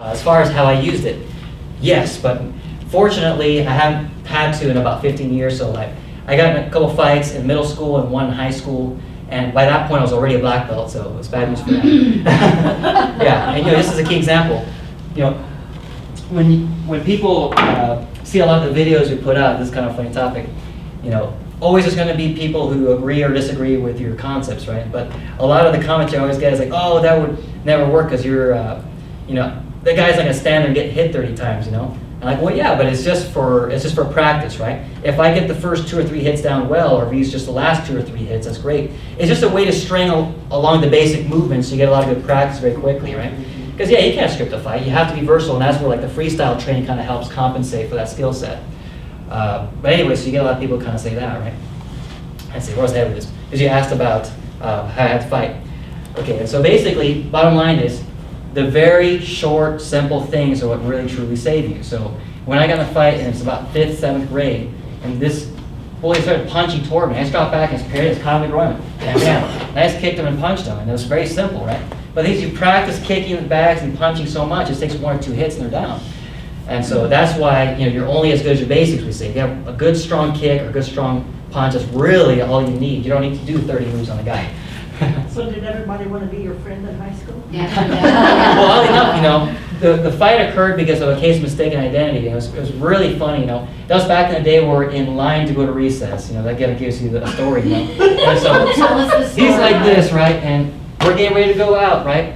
As far as how I used it, yes, but fortunately I haven't had to in about 15 years. So I got in a couple fights in middle school and one in high school, and by that point I was already a black belt, so it's bad news for that. Yeah, and this is a key example. When people see a lot of the videos we put out, this is kind of a funny topic. Always there's going to be people who agree or disagree with your concepts, right? But a lot of the comments you always get is like, oh, that would never work because you're, the guy's not going to stand there and get hit 30 times, I'm like, well, yeah, but it's just for practice, right? If I get the first 2 or 3 hits down well, or if you use just the last 2 or 3 hits, that's great. It's just a way to string along the basic movements so you get a lot of good practice very quickly, right? Because, yeah, you can't script a fight. You have to be versatile, and that's where the freestyle training kind of helps compensate for that skill set. But anyway, so you get a lot of people kind of say that, right? Let's see, where was I with this? Because you asked about how I had to fight. Okay, and so basically, bottom line is, the very short, simple things are what really truly save you. So when I got in a fight, and it's about 5th, 7th grade, and this bully started punching toward me, I just dropped back and his caught me running. Bam, bam. And I just kicked him and punched him, and it was very simple, right? But these, you practice kicking the bags and punching so much, it takes 1 or 2 hits and they're down. And so that's why you're only as good as your basics, we say. If you have a good strong kick or a good strong punch, that's really all you need. You don't need to do 30 moves on a guy. So did everybody want to be your friend in high school? Yeah. Well, oddly enough, the fight occurred because of a case of mistaken identity. It was really funny, That was back in the day where we're in line to go to recess. That kind of gives you a story, And so Tell us the story. he's like this, right? And we're getting ready to go out, right?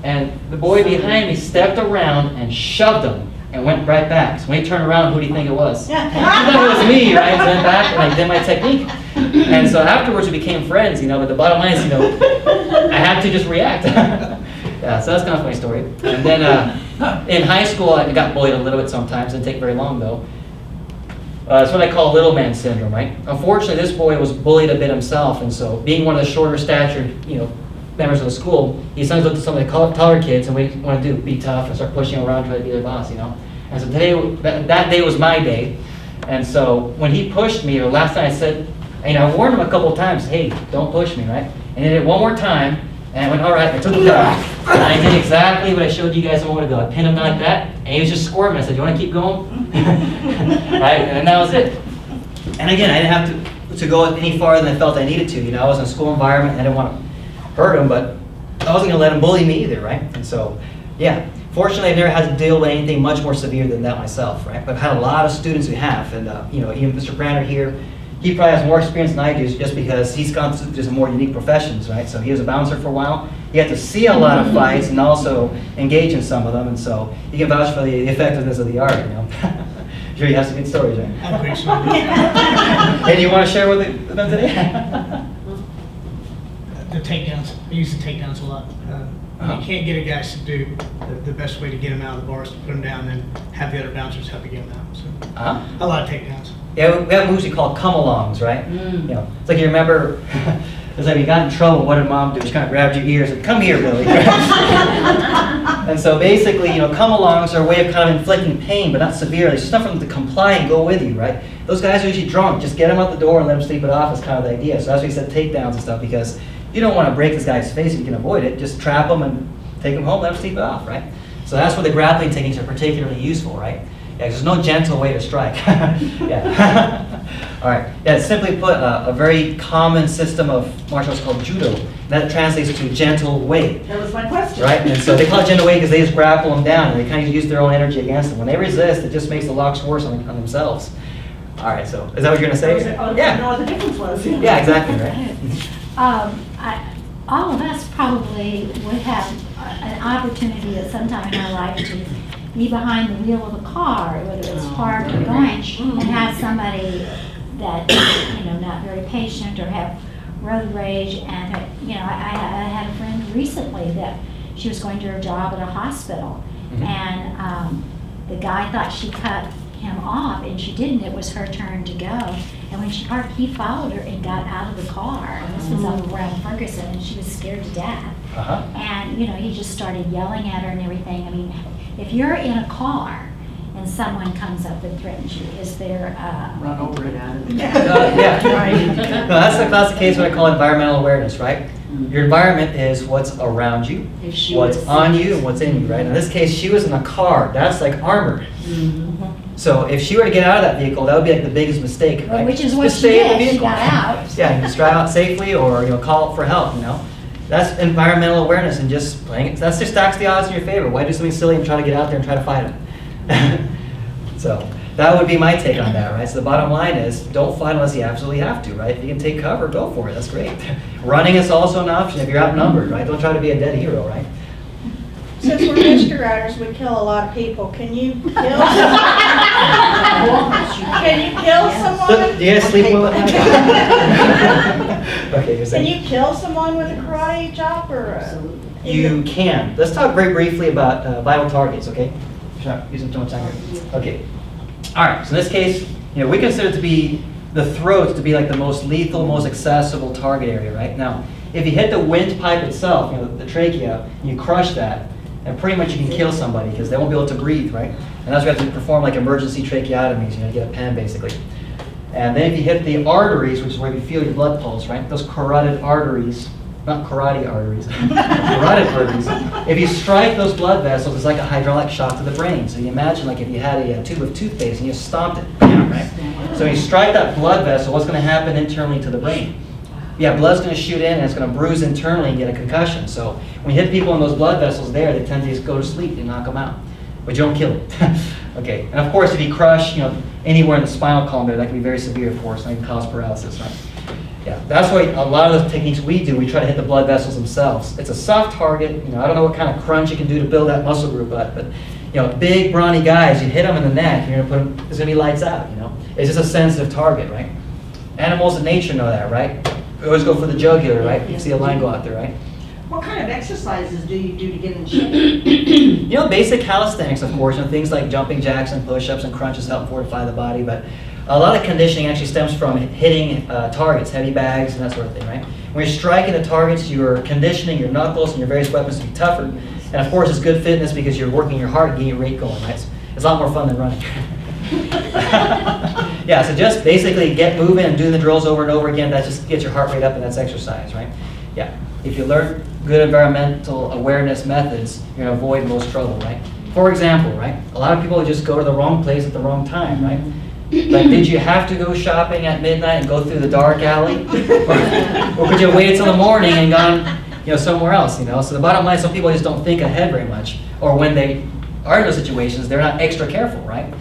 And the boy behind me stepped around and shoved him and went right back. So when he turned around, who do you think it was? He thought it was me, right? So I went back and I did my technique. And so afterwards we became friends, but the bottom line is, I had to just react. Yeah, so that's kind of a funny story. And then in high school, I got bullied a little bit sometimes. Didn't take very long, though. It's what I call little man syndrome, right? Unfortunately, this boy was bullied a bit himself, and so being one of the shorter statured, members of the school, he sometimes looked at some of the taller kids and what do you want to do? Be tough and start pushing around, try to be their boss, And so today, that day was my day. And so when he pushed me, or last time I said, I warned him a couple of times, hey, don't push me, right? And he did it one more time, and I went, all right, I took him down. And I did exactly what I showed you guys a moment ago. I pinned him like that, and he was just squirming. I said, you want to keep going? Right? And that was it. And again, I didn't have to go any farther than I felt I needed to. I was in a school environment, and I didn't want to hurt him, but I wasn't going to let him bully me either, right? And so, yeah. Fortunately, I've never had to deal with anything much more severe than that myself, right? But I've had a lot of students who have, and even Mr. Brander here, he probably has more experience than I do just because he's gone through just more unique professions, right? So he was a bouncer for a while. He had to see a lot of fights and also engage in some of them, and so he can vouch for the effectiveness of the art, Sure, you have some good stories, right? I think so. And you want to share with them today? The takedowns. I use the takedowns a lot. You can't get a guy subdued. The best way to get him out of the bar is to put him down and then have the other bouncers help you get him out. So a lot of takedowns. Yeah, we have moves we call come-alongs, right? It's like you remember, it's like you got in trouble, what did mom do? She kind of grabbed your ears and, come here, Billy. And so basically, come-alongs are a way of kind of inflicting pain, but not severely. It's just enough for them to comply and go with you, right? Those guys are usually drunk. Just get them out the door and let them sleep it off is kind of the idea. So that's why we said takedowns and stuff, because you don't want to break this guy's face if you can avoid it. Just trap him and take him home, let him sleep it off, right? So that's where the grappling techniques are particularly useful, right? Yeah, there's no gentle way to strike. Yeah. All right. Yeah, simply put, a very common system of martial arts called judo. That translates to gentle way. That was my question. Right? And so they call it gentle way because they just grapple them down and they kind of use their own energy against them. When they resist, it just makes the locks worse on themselves. All right, so is that what you're going to say? Yeah. Know what the difference was. Yeah, exactly, right? All of us probably would have an opportunity at some time in our life to be behind the wheel of a car, whether it's parked or going, and have somebody that not very patient or have road rage. And I had a friend recently that she was going to her job at a hospital, and the guy thought she cut him off, and she didn't. It was her turn to go. And when she parked, he followed her and got out of the car. And this was up around Ferguson, and she was scared to death. And he just started yelling at her and everything. I mean, if you're in a car and someone comes up and threatens you, is there Run over it out of it. Yeah. Right. No, that's the classic case what I call environmental awareness, right? Your environment is what's around you, If she what's was- on you, and what's in you, right? In this case, she was in a car. That's like armor. So if she were to get out of that vehicle, that would be like the biggest mistake, right? Which is what Just she stay in the did, she vehicle. got out. Yeah, you just drive out safely or, call for help, That's environmental awareness and just playing it. That's just stacks the odds in your favor. Why do something silly and try to get out there and try to fight them? So that would be my take on that, right? So the bottom line is don't fight unless you absolutely have to, right? If you can take cover, go for it. That's great. Running is also an option if you're outnumbered, right? Don't try to be a dead hero, right? Since we're mystery writers, we kill a lot of people. Can you kill? Can you kill someone? Do you guys sleep well at night? Okay, you're Can saying. you kill someone with a karate chop or? You can. Let's talk very briefly about vital targets, okay? Should I use too much time here? Okay. All right, so in this case, we consider it to be the throat to be like the most lethal, most accessible target area, right? Now, if you hit the windpipe itself, the trachea, you crush that, and pretty much you can kill somebody because they won't be able to breathe, right? And that's why we have to perform like emergency tracheotomies, to get a pen basically. And then if you hit the arteries, which is where you feel your blood pulse, right? Those carotid arteries, not karate arteries, carotid arteries. If you strike those blood vessels, it's like a hydraulic shock to the brain. So you imagine like if you had a tube of toothpaste and you stomped it, right? So you strike that blood vessel, what's going to happen internally to the brain? Yeah, blood's going to shoot in and it's going to bruise internally and get a concussion. So when you hit people in those blood vessels there, they tend to just go to sleep and knock them out. But you don't kill it. Okay, and of course if you crush, anywhere in the spinal column there, that can be very severe for us and can cause paralysis, right? Yeah, that's why a lot of the techniques we do, we try to hit the blood vessels themselves. It's a soft target. I don't know what kind of crunch you can do to build that muscle group up, but big brawny guys, you hit them in the neck, you're gonna put them, it's gonna be lights out. It's just a sensitive target, right? Animals in nature know that, right? We always go for the jugular, right? You see a line go out there, right? What kind of exercises do you do to get in shape? Basic calisthenics, of course, things like jumping jacks and push-ups and crunches help fortify the body, but a lot of conditioning actually stems from hitting targets, heavy bags, and that sort of thing, right? When you're striking the targets, you're conditioning your knuckles and your various weapons to be tougher. And of course, it's good fitness because you're working your heart and getting your rate going, right? It's a lot more fun than running. Yeah, so just basically get moving and doing the drills over and over again. That just gets your heart rate up and that's exercise, right? Yeah, if you learn good environmental awareness methods, you're gonna avoid most trouble, right? For example, right? A lot of people just go to the wrong place at the wrong time, right? Like, did you have to go shopping at midnight and go through the dark alley? Or could you have waited till the morning and gone, somewhere else, So the bottom line is some people just don't think ahead very much. Or when they are in those situations, they're not extra careful, right?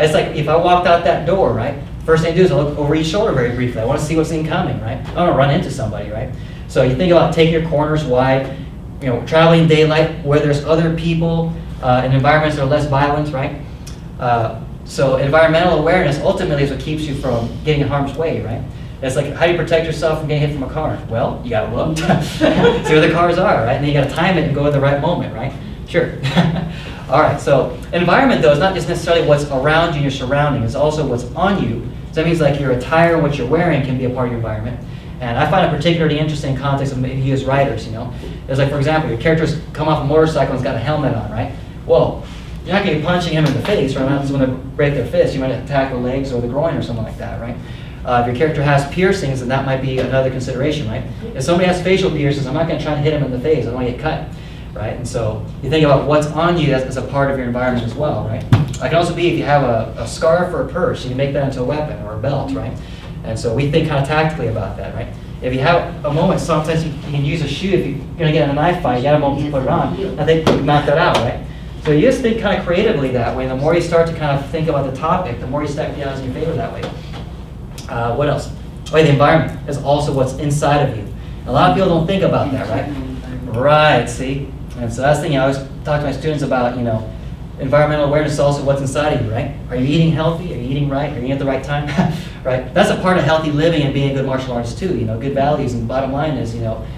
It's like if I walked out that door, right? First thing I do is I look over each shoulder very briefly. I want to see what's incoming, right? I don't want to run into somebody, right? So you think about taking your corners wide, traveling daylight where there's other people in environments that are less violent, right? So environmental awareness ultimately is what keeps you from getting in harm's way, right? It's like, how do you protect yourself from getting hit from a car? Well, you gotta look, see where the cars are, right? And then you gotta time it and go at the right moment, right? Sure. All right, so environment though is not just necessarily what's around you and your surroundings, it's also what's on you. So that means like your attire and what you're wearing can be a part of your environment. And I find it particularly interesting in context of maybe you as writers, It's like, for example, your character's come off a motorcycle and has got a helmet on, right? Well, you're not going to be punching him in the face, right? Not going to break their fist. You might attack the legs or the groin or something like that, right? If your character has piercings, then that might be another consideration, right? If somebody has facial piercings, I'm not going to try to hit him in the face. I don't want to get cut, right? And so you think about what's on you as a part of your environment as well, right? It can also be if you have a scarf or a purse, you can make that into a weapon or a belt, right? And so we think kind of tactically about that, right? If you have a moment, sometimes you can use a shoe. If you're going to get in a knife fight, you got a moment to put it on. I think you knock that out, right? So you just think kind of creatively that way. The more you start to kind of think about the topic, the more you stack the odds in your favor that way. What else? Oh, yeah, the environment is also what's inside of you. A lot of people don't think about that, right? Right, see? And so that's the thing I always talk to my students about, environmental awareness is also what's inside of you, right? Are you eating healthy? Are you eating right? Are you eating at the right time? Right? That's a part of healthy living and being a good martial artist too, good values. And the bottom line is,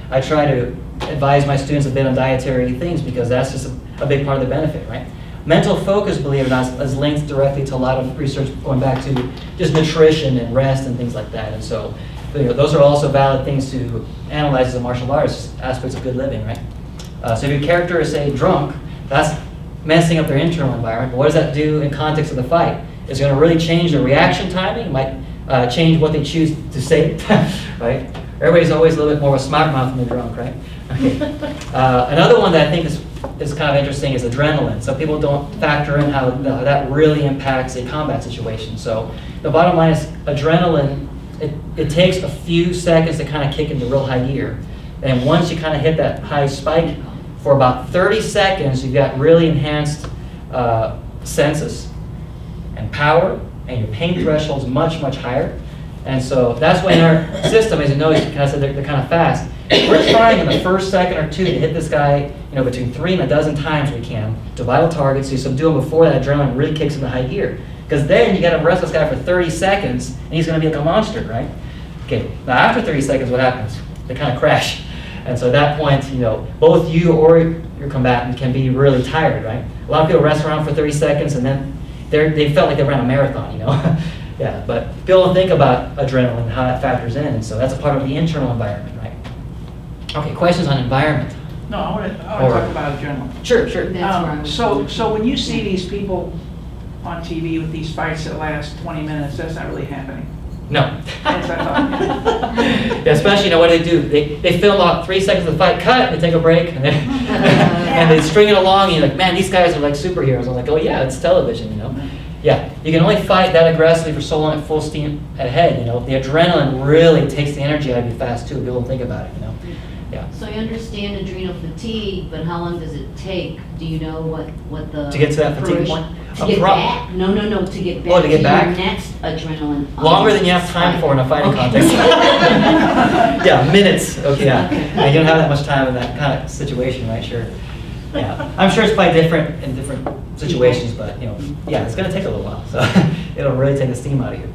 I try to advise my students a bit on dietary things because that's just a big part of the benefit, right? Mental focus, believe it or not, is linked directly to a lot of research going back to just nutrition and rest and things like that. And so, those are also valid things to analyze as a martial artist, aspects of good living, right? So if your character is, say, drunk, that's messing up their internal environment. But what does that do in context of the fight? It's going to really change their reaction timing. It might change what they choose to say, right? Everybody's always a little bit more of a smart mouth when they're drunk, right? Okay. Another one that I think is kind of interesting is adrenaline. So people don't factor in how that really impacts a combat situation. So the bottom line is adrenaline, it takes a few seconds to kind of kick into real high gear. And once you kind of hit that high spike, for about 30 seconds, you've got really enhanced senses and power, and your pain threshold's much, much higher. And so that's why in our system, as you know, kind of said they're kind of fast. We're trying in the first second or two to hit this guy, between 3 and a dozen times we can to vital targets. So you subdue him before that adrenaline really kicks into high gear. Because then you got to wrestle this guy for 30 seconds, and he's going to be like a monster, right? Okay. Now after 30 seconds, what happens? They kind of crash. And so at that point, both you or your combatant can be really tired, right? A lot of people rest around for 30 seconds, and then they felt like they ran a marathon, Yeah, but people don't think about adrenaline and how that factors in, and so that's a part of the internal environment, right? Okay, questions on environment? No, I want to talk about adrenaline. Sure. So when you see these people on TV with these fights that last 20 minutes, that's not really happening. No. That's what I thought. Yeah, especially, what do? They film about 3 seconds of the fight, cut, they take a break, and then and they string it along, and you're like, man, these guys are like superheroes. I'm like, oh yeah, it's television, Yeah, you can only fight that aggressively for so long at full steam ahead, The adrenaline really takes the energy out of you fast too. People don't think about it, Yeah. So I understand adrenal fatigue, but how long does it take? Do you know what the... To get to that fatigue point? To get back? No, to get back Oh, to get back? Your next adrenaline. Longer than you have time for in a fighting context. Yeah, minutes. Okay, yeah. And you don't have that much time in that kind of situation, right? Sure. Yeah. I'm sure it's probably different in different situations, but, yeah, it's going to take a little while. So it'll really take the steam out of you.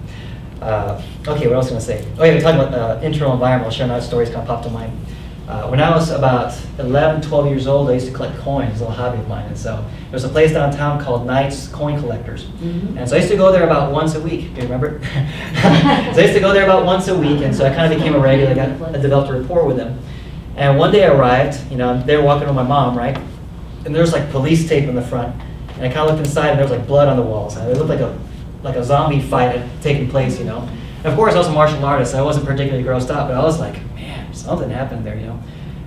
Okay, what else was I going to say? Oh, yeah, we talked about internal environment. I'll share another story that's kind of popped to mind. When I was about 11, 12 years old, I used to collect coins, a little hobby of mine. And so there was a place downtown called Knight's Coin Collectors. Mm-hmm. And so I used to go there about once a week. Do you remember? So I used to go there about once a week, and so I kind of became a regular. I developed a rapport with them. And one day I arrived, they were walking with my mom, right? And there was like police tape in the front. And I kind of looked inside, and there was like blood on the walls. And it looked like a zombie fight had taken place, And of course, I was a martial artist, so I wasn't particularly grossed out, but I was like, man, something happened there,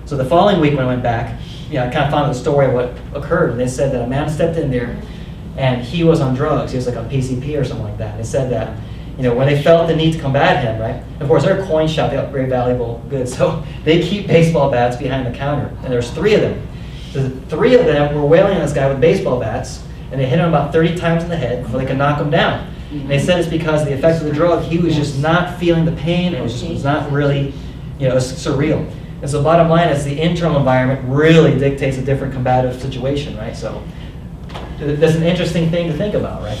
So the following week when I went back, I kind of found the story of what occurred. And they said that a man stepped in there, and he was on drugs. He was like on PCP or something like that. They said that, when they felt the need to combat him, right? Of course, they're a coin shop. They have very valuable goods. So they keep baseball bats behind the counter. And there's 3 of them. The 3 of them were wailing on this guy with baseball bats, and they hit him about 30 times in the head before they could knock him down. And they said it's because of the effects of the drug. He was just not feeling the pain. It was not really, it was surreal. And so the bottom line is the internal environment really dictates a different combative situation, right? So that's an interesting thing to think about, right?